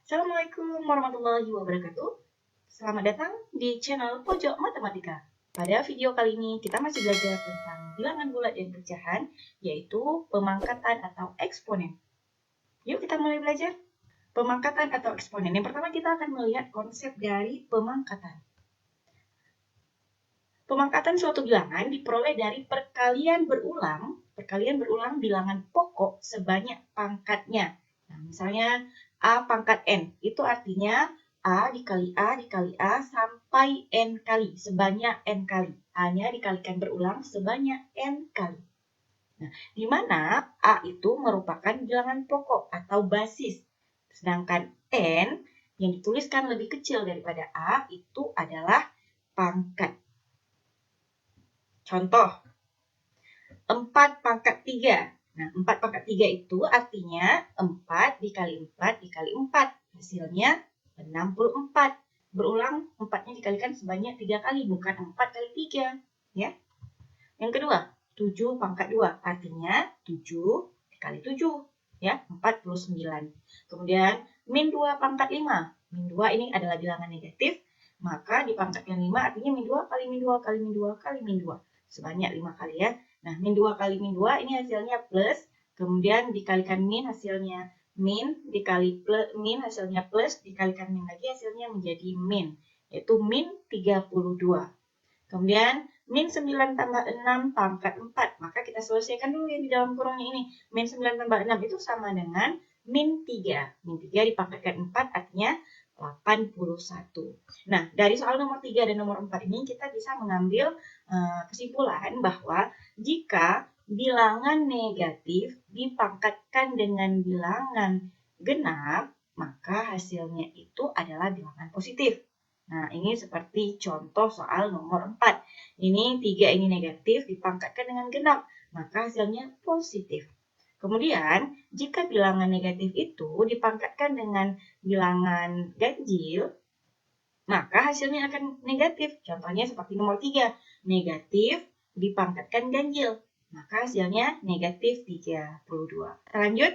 Assalamualaikum warahmatullahi wabarakatuh. Selamat datang di channel Pojok Matematika. Pada video kali ini kita masih belajar tentang bilangan bulat dan pecahan, yaitu pemangkatan atau eksponen. Yuk kita mulai belajar. Pemangkatan atau eksponen. Yang pertama kita akan melihat konsep dari pemangkatan. Pemangkatan suatu bilangan diperoleh dari perkalian berulang bilangan pokok sebanyak pangkatnya. Nah, misalnya A pangkat N, itu artinya A dikali A sampai N kali, sebanyak N kali. A-nya dikalikan berulang sebanyak N kali. Nah, di mana A itu merupakan bilangan pokok atau basis. Sedangkan N yang dituliskan lebih kecil daripada A itu adalah pangkat. Contoh, 4 pangkat 3. Nah, 4 pangkat 3 itu artinya 4 dikali 4 dikali 4. Hasilnya 64. Berulang 4-nya dikalikan sebanyak 3 kali, bukan 4 kali 3. Ya. Yang kedua, 7 pangkat 2. Artinya 7 dikali 7. Ya, 49. Kemudian, min 2 pangkat 5. Min 2 ini adalah bilangan negatif. Maka di pangkat yang 5 artinya min 2 kali min 2 kali min 2 kali min 2. Sebanyak 5 kali ya. Nah, min 2 kali min 2 ini hasilnya plus. Kemudian dikalikan min hasilnya min. Dikali plus, min hasilnya plus. Dikalikan min lagi hasilnya menjadi min. Yaitu min 32. Kemudian min 9 tambah 6 pangkat 4. Maka kita selesaikan dulu yang di dalam kurungnya ini. Min 9 tambah 6 itu sama dengan min 3. Min 3 dipangkatkan 4 artinya 81. Nah, dari soal nomor 3 dan nomor 4 ini kita bisa mengambil kesimpulan bahwa jika bilangan negatif dipangkatkan dengan bilangan genap, maka hasilnya itu adalah bilangan positif. Nah, ini seperti contoh soal nomor 4. Ini 3 ini negatif dipangkatkan dengan genap, maka hasilnya positif. Kemudian, jika bilangan negatif itu dipangkatkan dengan bilangan ganjil, maka hasilnya akan negatif. Contohnya seperti nomor 3, negatif dipangkatkan ganjil, maka hasilnya negatif 32. Lanjut.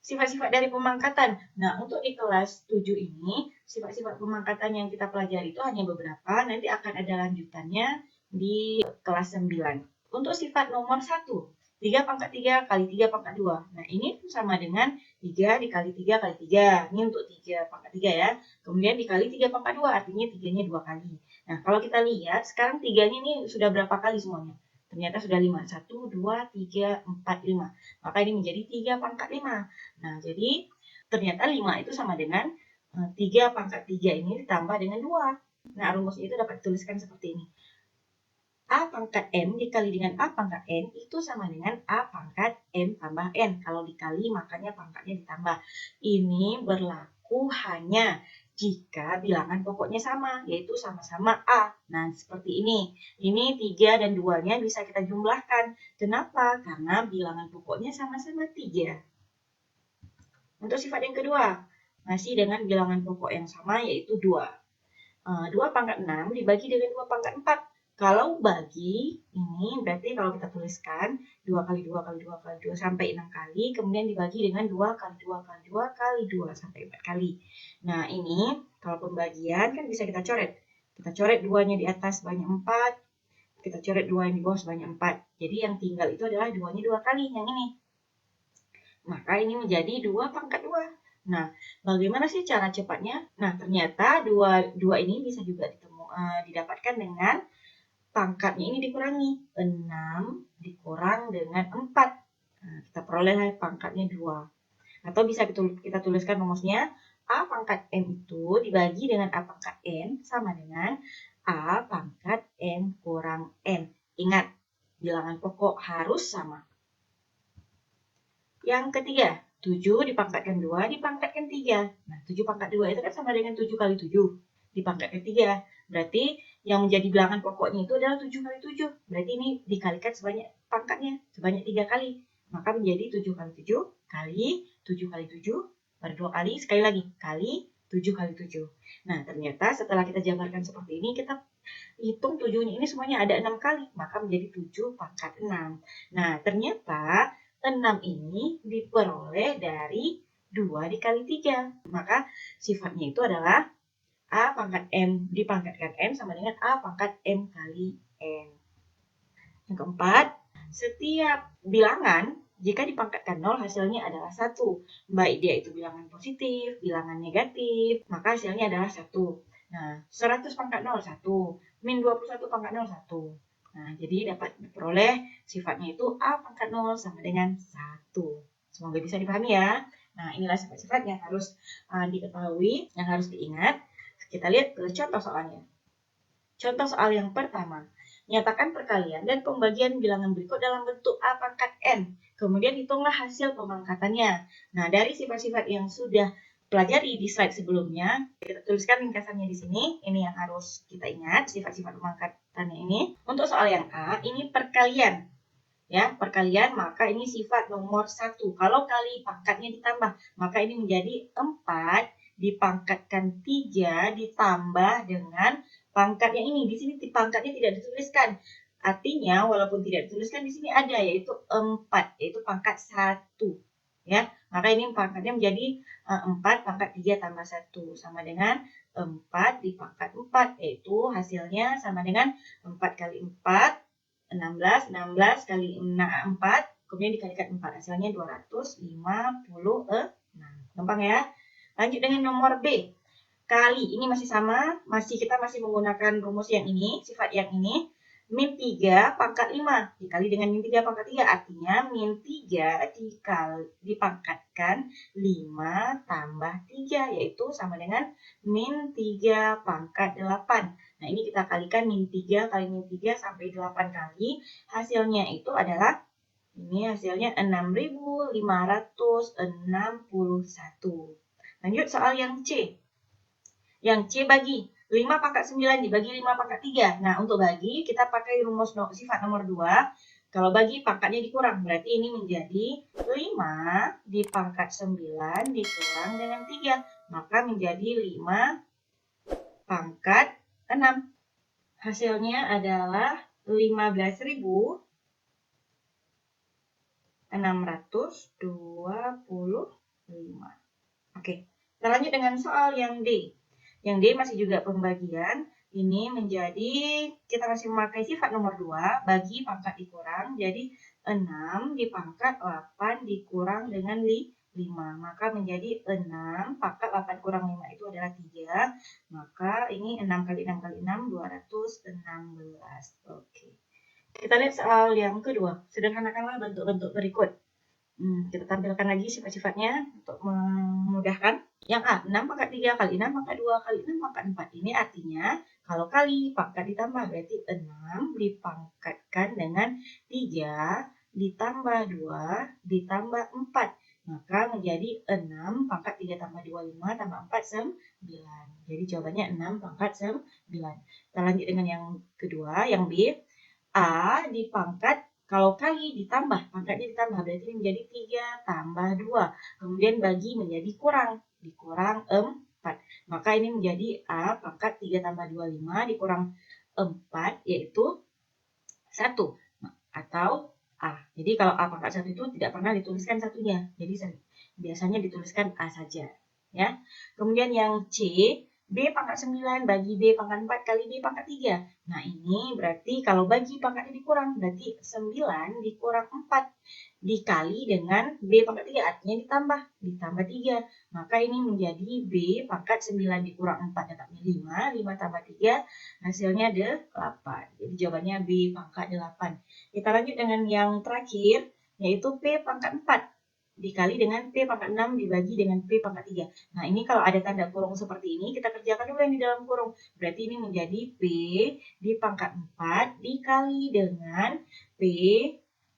Sifat-sifat dari pemangkatan. Nah, untuk di kelas 7 ini, sifat-sifat pemangkatan yang kita pelajari itu hanya beberapa. Nanti akan ada lanjutannya di kelas 9. Untuk sifat nomor 1, 3 pangkat 3 kali 3 pangkat 2. Nah, ini sama dengan 3 dikali 3 kali 3. Ini untuk 3 pangkat 3 ya. Kemudian dikali 3 pangkat 2, artinya 3-nya 2 kali. Nah, kalau kita lihat, sekarang 3-nya ini sudah berapa kali semuanya? Ternyata sudah 5. 1, 2, 3, 4, 5. Maka ini menjadi 3 pangkat 5. Nah, jadi ternyata 5 itu sama dengan 3 pangkat 3 ini ditambah dengan 2. Nah, rumusnya itu dapat dituliskan seperti ini. A pangkat M dikali dengan A pangkat N itu sama dengan A pangkat M tambah N. Kalau dikali makanya pangkatnya ditambah. Ini berlaku hanya jika bilangan pokoknya sama, yaitu sama-sama A. Nah, seperti ini. Ini 3 dan 2-nya bisa kita jumlahkan. Kenapa? Karena bilangan pokoknya sama-sama 3. Untuk sifat yang kedua, masih dengan bilangan pokok yang sama, yaitu 2. 2 pangkat 6 dibagi dengan 2 pangkat 4. Kalau bagi ini berarti kalau kita tuliskan 2 kali 2 kali 2 kali 2 sampai 6 kali, kemudian dibagi dengan 2 kali 2 kali 2 kali 2 sampai 4 kali. Nah, ini kalau pembagian kan bisa kita coret. Kita coret 2-nya di atas sebanyak 4, kita coret 2 yang di bawah sebanyak 4. Jadi yang tinggal itu adalah 2-nya 2 kali, yang ini. Maka ini menjadi 2 pangkat 2. Nah, bagaimana sih cara cepatnya? Nah, ternyata 2 ini bisa juga didapatkan dengan pangkatnya ini dikurangi. 6 dikurang dengan 4. Nah, kita peroleh pangkatnya 2. Atau bisa kita tuliskan rumusnya, A pangkat M itu dibagi dengan A pangkat N sama dengan A pangkat M kurang N. Ingat, bilangan pokok harus sama. Yang ketiga, 7 dipangkatkan 2 dipangkatkan 3. Nah, 7 pangkat 2 itu kan sama dengan 7 kali 7 dipangkatkan 3. Berarti yang menjadi bilangan pokoknya itu adalah 7 kali 7. Berarti ini dikalikan sebanyak pangkatnya, sebanyak 3 kali. Maka menjadi 7 kali 7 kali 7 kali 7 per 2 kali, sekali lagi, kali 7 kali 7. Nah, ternyata setelah kita jabarkan seperti ini, kita hitung 7-nya ini semuanya ada 6 kali. Maka menjadi 7 pangkat 6. Nah, ternyata 6 ini diperoleh dari 2 dikali 3. Maka sifatnya itu adalah A pangkat M dipangkatkan N sama dengan A pangkat M kali N. Yang keempat, setiap bilangan jika dipangkatkan 0 hasilnya adalah 1. Baik dia itu bilangan positif, bilangan negatif, maka hasilnya adalah 1. Nah, 100 pangkat 0, 1. Min 21 pangkat 0, 1. Nah, jadi dapat diperoleh sifatnya itu A pangkat 0 sama dengan 1. Semoga bisa dipahami ya. Nah, inilah sifat-sifat yang harus diketahui, yang harus diingat. Kita lihat ke contoh soalnya. Contoh soal yang pertama. Nyatakan perkalian dan pembagian bilangan berikut dalam bentuk A pangkat N. Kemudian hitunglah hasil pemangkatannya. Nah, dari sifat-sifat yang sudah pelajari di slide sebelumnya, kita tuliskan ringkasannya di sini. Ini yang harus kita ingat, sifat-sifat pemangkatannya ini. Untuk soal yang A, ini perkalian. Ya, perkalian, maka ini sifat nomor 1. Kalau kali pangkatnya ditambah, maka ini menjadi 4 dipangkatkan 3 ditambah dengan pangkat yang ini. Di sini pangkatnya tidak dituliskan. Artinya walaupun tidak dituliskan di sini ada, yaitu 4, yaitu pangkat 1. Ya, maka ini pangkatnya menjadi 4 pangkat 3 tambah 1 sama dengan 4 dipangkat 4, yaitu hasilnya sama dengan 4 kali 4 16, 16 kali 4, kemudian dikalikan 4, hasilnya 256. Gampang ya. Lanjut dengan nomor B. Kali, ini masih sama, kita masih menggunakan rumus yang ini, sifat yang ini. Min 3 pangkat 5 dikali dengan min 3 pangkat 3, artinya min 3 dipangkatkan 5 tambah 3, yaitu sama dengan min 3 pangkat 8. Nah, ini kita kalikan min 3 kali min 3 sampai 8 kali. Hasilnya itu adalah, ini hasilnya 6.561. Lanjut soal yang C. Yang C bagi 5 pangkat 9 dibagi 5 pangkat 3. Nah, untuk bagi kita pakai rumus sifat nomor 2. Kalau bagi pangkatnya dikurang, berarti ini menjadi 5 dipangkat 9 dikurang dengan 3. Maka menjadi 5 pangkat 6. Hasilnya adalah 15.625. Oke, kita lanjut dengan soal yang D. Yang D masih juga pembagian. Ini menjadi, kita masih memakai sifat nomor 2, bagi pangkat dikurang. Jadi 6 dipangkat 8 dikurang dengan 5. Maka menjadi 6 pangkat 8 kurang 5 itu adalah 3. Maka ini 6 kali 6 kali 6, 216. Oke. Kita lihat soal yang kedua. Sederhanakanlah bentuk-bentuk berikut. Kita tampilkan lagi sifat-sifatnya untuk memudahkan. Yang A, 6 pangkat 3 kali 6 pangkat 2 kali 6 pangkat 4. Ini artinya kalau kali pangkat ditambah berarti 6 dipangkatkan dengan 3 ditambah 2 ditambah 4. Maka menjadi 6 pangkat 3 tambah 2, 5 tambah 4, 9. Jadi jawabannya 6 pangkat 9. Kita lanjut dengan yang kedua, yang B. A dipangkat, kalau kali ditambah, pangkatnya ditambah, berarti ini menjadi 3 tambah 2. Kemudian bagi menjadi dikurang 4. Maka ini menjadi A pangkat 3 tambah 2, 5 dikurang 4, yaitu 1. Atau A. Jadi kalau A pangkat 1 itu tidak pernah dituliskan satunya. Jadi biasanya dituliskan A saja. Ya. Kemudian yang C, B pangkat 9 bagi B pangkat 4 kali B pangkat 3. Nah, ini berarti kalau bagi pangkatnya dikurang, berarti 9 dikurang 4 dikali dengan B pangkat 3, artinya ditambah 3. Maka ini menjadi B pangkat 9 dikurang 4, dapatnya 5. 5 tambah 3, hasilnya 8. Jadi jawabannya B pangkat 8. Kita lanjut dengan yang terakhir, yaitu P pangkat 4. Dikali dengan P pangkat 6 dibagi dengan P pangkat 3. Nah, ini kalau ada tanda kurung seperti ini, kita kerjakan dulu yang di dalam kurung. Berarti ini menjadi P di pangkat 4 dikali dengan P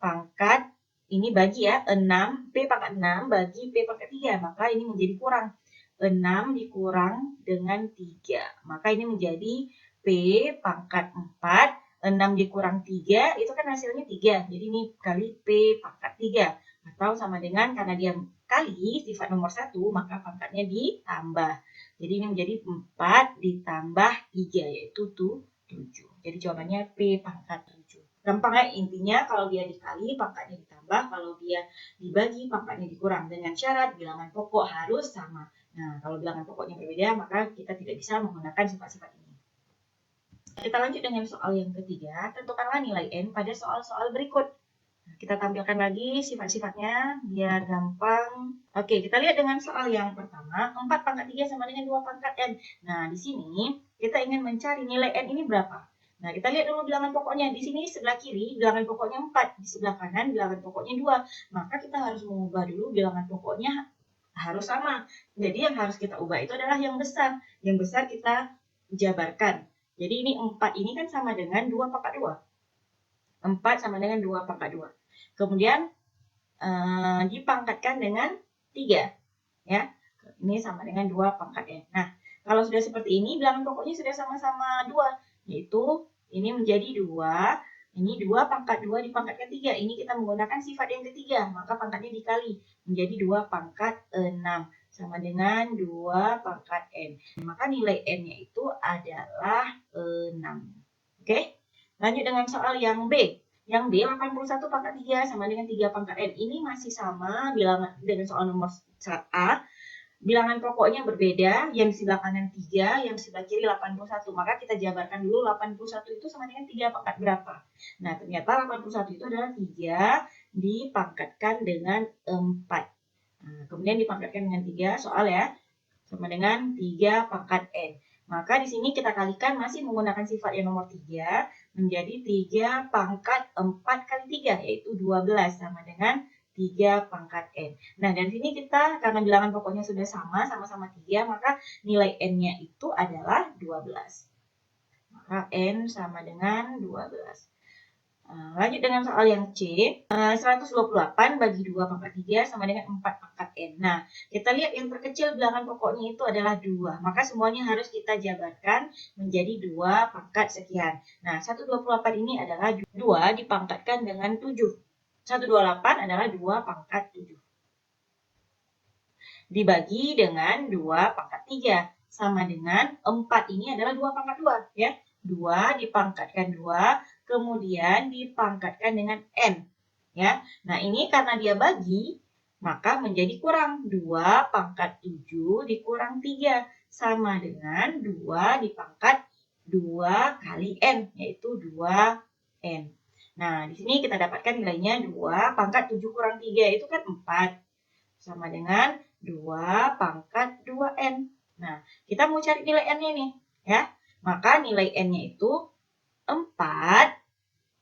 pangkat, ini bagi ya, 6, P pangkat 6 bagi P pangkat 3. Maka ini menjadi kurang. 6 dikurang dengan 3. Maka ini menjadi P pangkat 4, 6 dikurang 3, itu kan hasilnya 3. Jadi ini kali P pangkat 3. Atau sama dengan, karena dia kali sifat nomor 1, maka pangkatnya ditambah. Jadi ini menjadi 4 ditambah 3, yaitu 7. Jadi jawabannya P pangkat 7. Gampang ya, intinya kalau dia dikali, pangkatnya ditambah. ditambah, kalau dia dibagi pangkatnya dikurang, dengan syarat bilangan pokok harus sama. Nah, kalau bilangan pokoknya berbeda, maka kita tidak bisa menggunakan sifat-sifat ini. Kita lanjut dengan soal yang ketiga, tentukanlah nilai N pada soal-soal berikut. Kita tampilkan lagi sifat-sifatnya biar gampang. Oke, kita lihat dengan soal yang pertama, 4 pangkat 3 sama dengan 2 pangkat N. Nah, di sini kita ingin mencari nilai N ini berapa. Nah, kita lihat dulu bilangan pokoknya. Di sini sebelah kiri bilangan pokoknya 4, di sebelah kanan bilangan pokoknya 2. Maka kita harus mengubah dulu bilangan pokoknya harus sama. Jadi yang harus kita ubah itu adalah yang besar. Yang besar kita jabarkan. Jadi ini 4 ini kan sama dengan 2 pangkat 2. 4 sama dengan 2 pangkat 2. Kemudian dipangkatkan dengan 3. Ya. Ini sama dengan 2 pangkat N. Nah, kalau sudah seperti ini, bilangan pokoknya sudah sama-sama 2. Yaitu, ini menjadi 2. Ini 2 pangkat 2 dipangkatkan 3. Ini kita menggunakan sifat yang ketiga. Maka pangkatnya dikali. Menjadi 2 pangkat 6. Sama dengan 2 pangkat N. Maka nilai N-nya itu adalah 6. Oke? Lanjut dengan soal yang B. Yang B 81 pangkat 3 sama dengan 3 pangkat N. Ini masih sama bilangan dengan soal nomor A. Bilangan pokoknya berbeda, yang di sebelah kanan 3, yang di sebelah kiri 81. Maka kita jabarkan dulu 81 itu sama dengan 3 pangkat berapa. Nah, ternyata 81 itu adalah 3 dipangkatkan dengan 4. Nah, kemudian dipangkatkan dengan 3, soal ya, sama dengan 3 pangkat N. Maka di sini kita kalikan masih menggunakan sifat yang nomor 3, menjadi 3 pangkat 4 kali 3, yaitu 12, sama dengan 3 pangkat N. Nah, dari sini kita, karena bilangan pokoknya sudah sama-sama 3, maka nilai N-nya itu adalah 12. Maka N sama dengan 12. Lanjut dengan soal yang C, 128 bagi 2 pangkat 3 sama dengan 4 pangkat N. Nah, kita lihat yang terkecil bilangan pokoknya itu adalah 2. Maka semuanya harus kita jabarkan menjadi 2 pangkat sekian. Nah, 128 ini adalah 2 dipangkatkan dengan 7. 128 adalah 2 pangkat 7. Dibagi dengan 2 pangkat 3. Sama dengan 4 ini adalah 2 pangkat 2. Ya. 2 dipangkatkan 2, kemudian dipangkatkan dengan N. Ya. Nah, ini karena dia bagi, maka menjadi kurang. 2 pangkat 7 dikurang 3. Sama dengan 2 dipangkat 2 kali N, yaitu 2N. Nah, di sini kita dapatkan nilainya 2 pangkat 7 kurang 3, itu kan 4. Sama dengan 2 pangkat 2N. Nah, kita mau cari nilai N-nya nih. Ya. Maka nilai N-nya itu 4,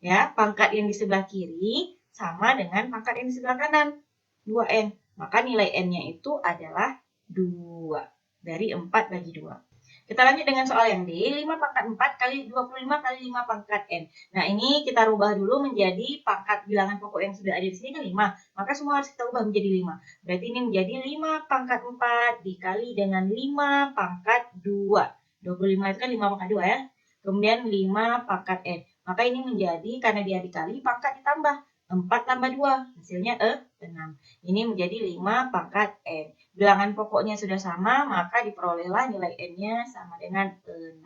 ya, pangkat yang di sebelah kiri sama dengan pangkat yang di sebelah kanan, 2N. Maka nilai N-nya itu adalah 2. Dari 4 bagi 2. Kita lanjut dengan soal yang D, 5 pangkat 4 kali 25 kali 5 pangkat N. Nah, ini kita rubah dulu menjadi pangkat bilangan pokok yang sudah ada di sini kan 5. Maka semua harus kita ubah menjadi 5. Berarti ini menjadi 5 pangkat 4 dikali dengan 5 pangkat 2. 25 itu kan 5 pangkat 2 ya. Kemudian 5 pangkat N. Maka ini menjadi, karena dia dikali, pangkat ditambah. 4 tambah 2, hasilnya 6. Ini menjadi 5 pangkat N. Bilangan pokoknya sudah sama, maka diperolehlah nilai N-nya sama dengan 6.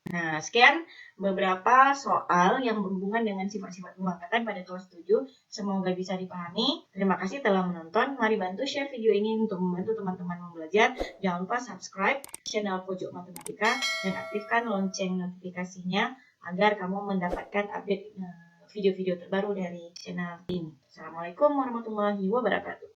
Nah, sekian beberapa soal yang berhubungan dengan sifat-sifat pemangkatan pada kelas 7. Semoga bisa dipahami. Terima kasih telah menonton. Mari bantu share video ini untuk membantu teman-teman belajar. Jangan lupa subscribe channel Pojok Matematika dan aktifkan lonceng notifikasinya agar kamu mendapatkan update video-video terbaru dari channel ini. Assalamualaikum warahmatullahi wabarakatuh.